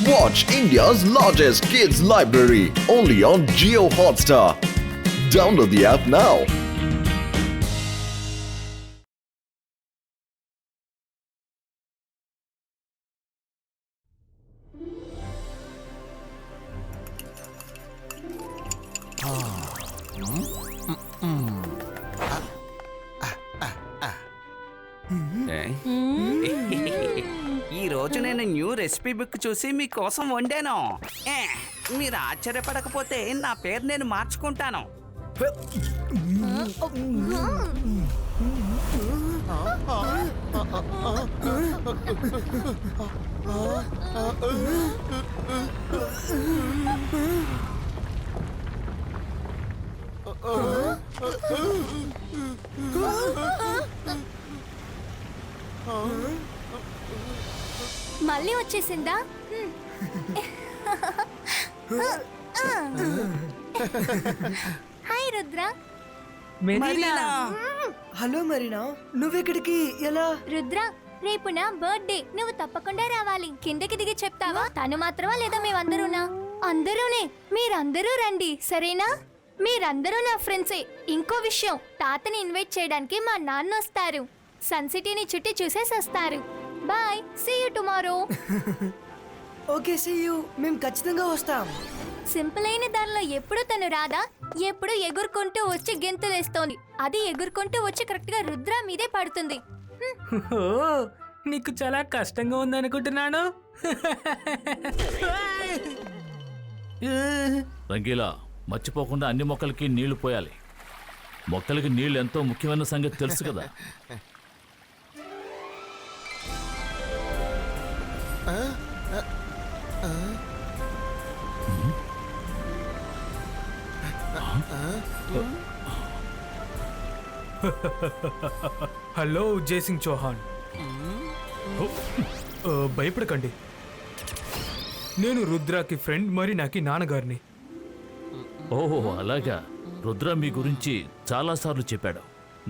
Watch India's largest kids library only on Jio Hotstar. Download the app now. ఈ రోజు నేను new recipe book చూసి మీకోసం వండాను. మీరు ఆశ్చర్యపడకపోతే నా పేరు నేను మార్చుకుంటాను. మళ్ళీ వచ్చేసిందా? హాయ్ రుద్ర. మరీనా. హలో మరీనా, నువ్వెక్కడికి ఎలా? రుద్ర, రేపు నా బర్త్డే, నువ్వు తప్పకుండా రావాలి. కిందకి దిగి చెప్తావా? తను మాత్రమా లేదా మేమందరూనా? అందరూనే. మీరందరూ రండి, సరేనా? మీరందరూ నా ఫ్రెండ్సే. ఇంకో విషయం, తాతని ఇన్వైట్ చేయడానికి మా నాన్న వస్తారు. సన్ సిటీని చుట్టి చూసేసి వస్తారు. Bye, see you tomorrow. Okay, see you. మేము ఖచ్చితంగా వస్తాం. సింపుల్ అయిన దానిలో ఎప్పుడు తను రాదా? ఎప్పుడు ఎగురుకుంటూ వచ్చి గెంతులేస్తోంది. అది ఎగురుకుంటూ వచ్చి కరెక్ట్ గా రుద్ర మీదే పడుతుంది. నీకు చాలా కష్టంగా ఉందనుకుంటున్నాను. రంగీలా, మర్చిపోకుండా అన్ని మొక్కలకి నీళ్లు పోయాలి. మొక్కలకి నీళ్లు ఎంతో ముఖ్యమైన సంగతి తెలుసు కదా. హలో జయసింగ్ చౌహాన్. భయపడకండి, నేను రుద్రాకి ఫ్రెండ్, మరి నాకి నాన్నగారిని. ఓహో అలాగా. రుద్ర మీ గురించి చాలా సార్లు చెప్పాడు.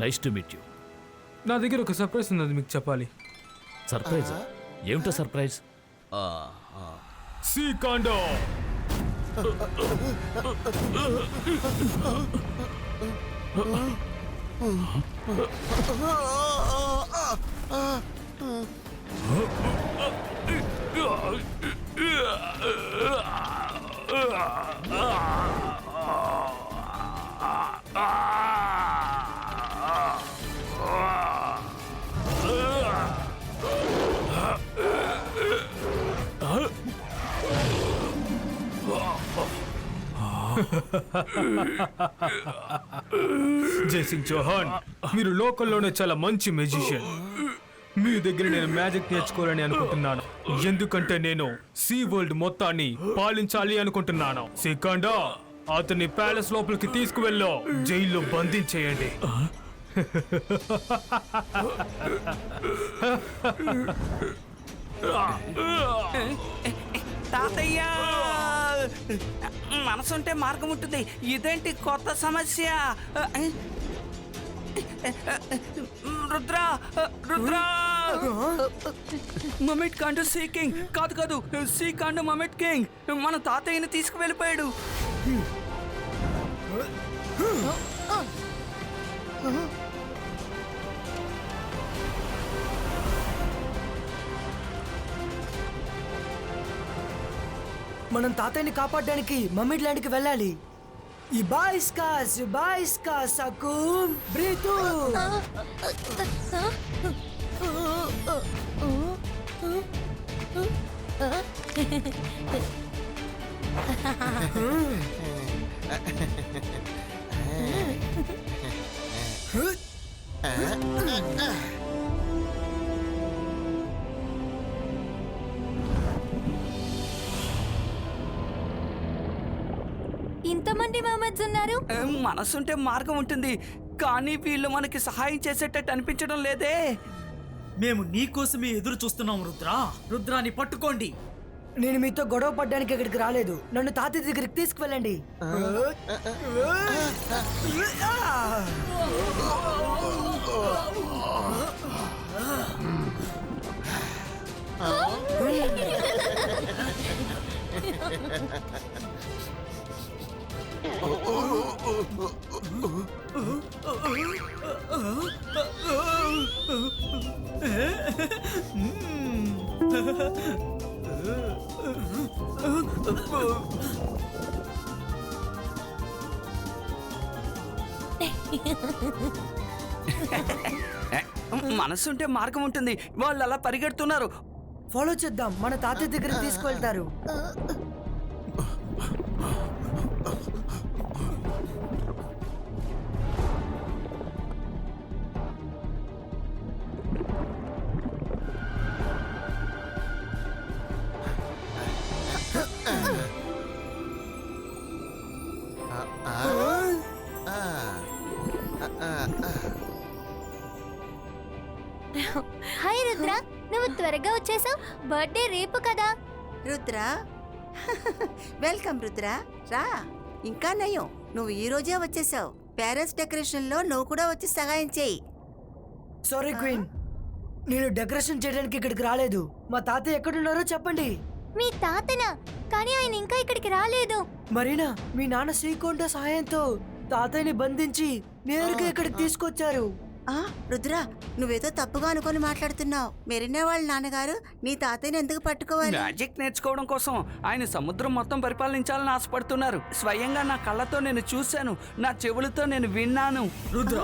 Nice to meet you. నా దగ్గర ఒక సర్ప్రైజ్ ఉన్నది, మీకు చెప్పాలి. సర్ప్రైజ్? ఏమిటో సర్ప్రైజ్? సీకాండో. జయసింగ్ చౌహాన్, మీరు లోకల్లోనే చాలా మంచి మ్యూజిషియన్. మీ దగ్గర నేను మ్యాజిక్ నేర్చుకోవాలని అనుకుంటున్నాను. ఎందుకంటే నేను సీ వరల్డ్ మొత్తాన్ని పాలించాలి అనుకుంటున్నాను. సీకాండా, అతన్ని ప్యాలెస్ లోపలికి తీసుకువెళ్ళో జైల్లో బంధించేయండి. తాతయ్య, మనసుంటే మార్గం ఉంటుంది. ఇదేంటి కొత్త సమస్య? రుద్ర, రుద్ర, మమెట్ కాండు సీ కింగ్. కాదు కాదు, సీ కాండు మమెట్ కింగ్ మన తాతయ్యని తీసుకువెళ్ళిపోయాడు. మనం తాతయ్యని కాపాడడానికి మమ్మీడ్ ల్యాండ్కి వెళ్ళాలి. ఇబాయిస్కా సకూమ్ బ్రీతు. ఇంతమంది మహమ్మద్స్ ఉన్నారు. మనసుంటే మార్గం ఉంటుంది, కానీ వీళ్ళు మనకి సహాయం చేసేటట్టు అనిపించడం లేదే. మేము నీకోసమే ఎదురు చూస్తున్నాం. రుద్రాని పట్టుకోండి. నేను మీతో గొడవ పడ్డానికి ఇక్కడికి రాలేదు. నన్ను తాతయ్య దగ్గరికి తీసుకువెళ్ళండి. మనసుంటే మార్గం ఉంటుంది. వాళ్ళు అలా పరిగెడుతున్నారు. ఫాలో చేద్దాం, మన తాతయ్య దగ్గరికి తీసుకువెళ్తారు. హాయ్ రుద్ర, నువ్వు త్వరగా వచ్చేసావు. బర్త్డే రేపు కదా. రుద్ర వెల్కమ్ రుద్ర, రా. ఇంకా నయం, నువ్వు ఈ రోజే వచ్చేసావు. పేరెంట్స్ డెకరేషన్ లో నువ్వు కూడా వచ్చి సహాయం చేయి. సారీ క్వీన్, నేను డెకరేషన్ చేయడానికి ఇక్కడికి రాలేదు. మా తాతయ్య ఎక్కడున్నారో చెప్పండి. మీ తాతనా? కానీ ఆయన ఇంకా ఇక్కడికి రాలేదు. మరీనా, మీ నాన్న శ్రీకొండ సహాయంతో తాతయ్యని బంధించి నేరుగా ఇక్కడికి తీసుకొచ్చారు. రుద్ర, నువ్వేదో తప్పుగా అనుకొని మాట్లాడుతున్నావు. మెరీనా వాళ్ళ నాన్నగారు నీ తాతయ్యని ఎందుకు పట్టుకోవాలి? మ్యాజిక్ నేర్చుకోవడం కోసం ఆయన సముద్రం మొత్తం పరిపాలించాలని ఆశపడుతున్నారు. స్వయంగా నా కళ్ళతో నేను చూశాను, నా చెవులతో నేను విన్నాను. రుద్ర,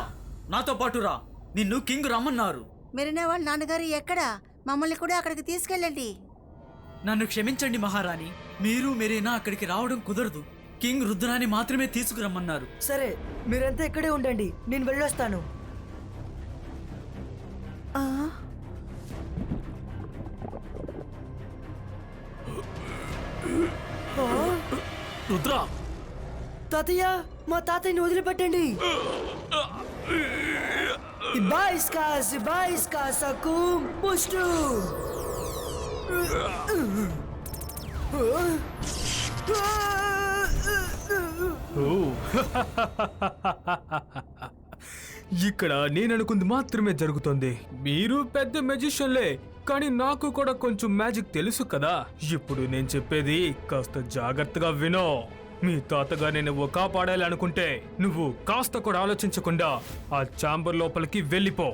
నాతో పాటు రా. నిన్ను కింగ్ రమ్మన్నారు. మెరీనా వాళ్ళ నాన్నగారు ఎక్కడా? మమ్మల్ని కూడా అక్కడికి తీసుకెళ్ళండి. నన్ను క్షమించండి మహారాణి, మీరు మెరీనా అక్కడికి రావడం కుదరదు. కింగ్ రుద్రాని మాత్రమే తీసుకురమ్మన్నారు. సరే, మీరంతా ఇక్కడే ఉండండి, నేను వెళ్ళొస్తాను. రుద్ర, తాతయ్య, మా తాతయ్యని వదిలిపెట్టండి. Ibaiska sakum pushtu. ఇక్కడ నేను అనుకుంది మాత్రమే జరుగుతుంది. మీరు పెద్ద మెజిషియన్లే, కానీ నాకు కూడా కొంచెం మ్యాజిక్ తెలుసు కదా. ఇప్పుడు నేను చెప్పేది కాస్త జాగ్రత్తగా వినో. మీ తాతగారిని నువ్వు కాపాడాలి అనుకుంటే నువ్వు కాస్త కూడా ఆలోచించకుండా ఆ ఛాంబర్ లోపలికి వెళ్ళిపో.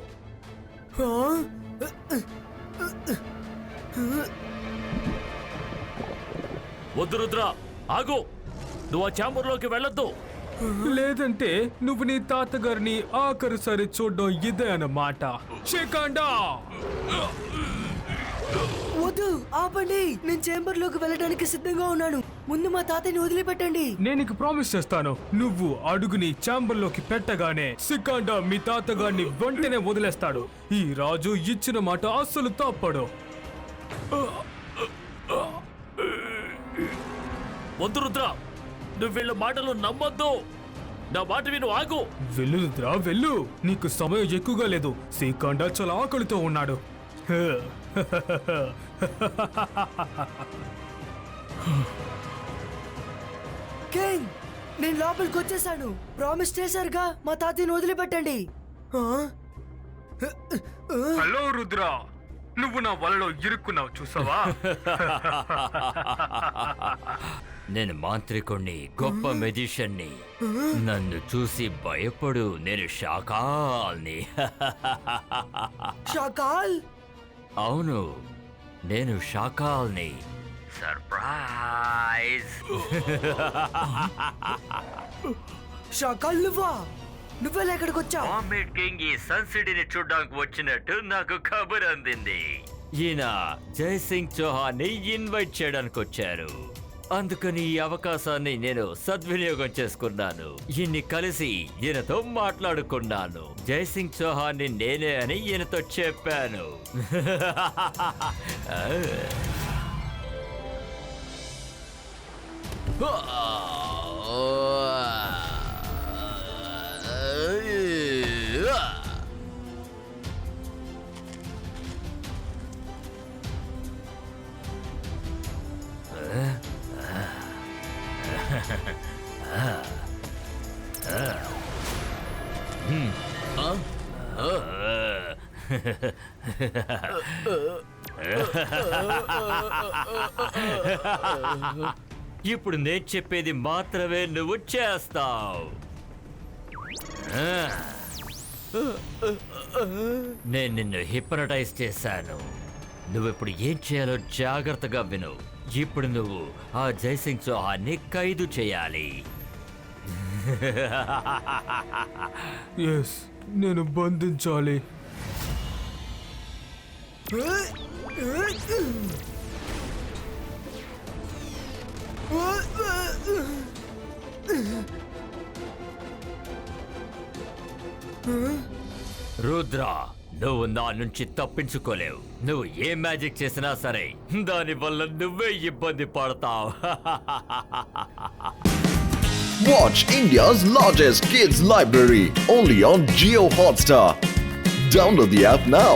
వద్దు రుద్ర, ఆగు. నువ్వు ఆ ఛాంబర్లోకి వెళ్ళొద్దు. లేదంటే నువ్వు నీ తాతగారిని ఆఖరిసారి చూడడం ఇదే అన్నమాట. శేఖండా, వద్దు, ఆపండి. నేను చేంబర్ లోకి వెళ్ళడానికి సిద్ధంగా ఉన్నాను. ముందు మా తాతయ్యని వదిలిపెట్టండి. నేను నీకు ప్రామిస్ చేస్తాను, నువ్వు అడుగుని ఛాంబర్ లోకి పెట్టగానే సికాండా మీ తాతగారిని వెంటనే వదిలేస్తాడు. ఈ రాజు ఇచ్చిన మాట అస్సలు తప్పడు. వద్దు రుద్ర, నువ్వు వీళ్ళ మాటలు నమ్మొద్దు. నా మాట విను, ఆగు. వెళ్ళు రుద్రా, వెళ్ళు. నీకు సమయం ఎక్కువగా లేదు. సికాండా చాలా ఆకలితో ఉన్నాడు. కింగ్, నేను లోపలికి వచ్చేసాను. ప్రామిస్ చేశారుగా, మా తాతయ్యని వదిలిపెట్టండి. హలో రుద్రా, నువ్వు నా వలలో ఇరుక్కున్నావు చూసావా? నేను మాంత్రికుణ్ణి, గొప్ప మెజిషియన్ని. నన్ను చూసి భయపడు, నేను షాకాల్ని. షాకాల్? అవును, నేను షాకాల్ని. సర్ప్రైజ్! షాకాల్ నువ్వా? నువ్వెలా ఎక్కడికి వచ్చావు? మామిడ్ కింగ్ ఈ సన్సిటీని చూడడానికి వచ్చినట్టు నాకు కబురు అందింది. ఈయన జైసింగ్ చౌహాన్ని ఇన్వైట్ చేయడానికి వచ్చారు. అందుకని ఈ అవకాశాన్ని నేను సద్వినియోగం చేసుకున్నాను. ఈయన్ని కలిసి ఈయనతో మాట్లాడుకున్నాను. జైసింగ్ చౌహాన్ని నేనే అని ఈయనతో చెప్పాను. ఇప్పుడు నేను చెప్పేది మాత్రమే నువ్వు చేస్తావు. నేను నిన్ను హిప్నటైజ్ చేశాను. నువ్విప్పుడు ఏం చేయాలో జాగ్రత్తగా విను. ఇప్పుడు నువ్వు ఆ జైసింగ్ చౌహాన్ని ఖైదు చేయాలి. ఎస్, నేను బంధించాలి. రుద్ర, నువ్వు నా నుంచి తప్పించుకోలేవు. నువ్వు ఏ మ్యాజిక్ చేసినా సరే దానివల్ల నువ్వే ఇబ్బంది పడతావు. Watch India's largest kids library only on Geo Hotstar. Download the app now.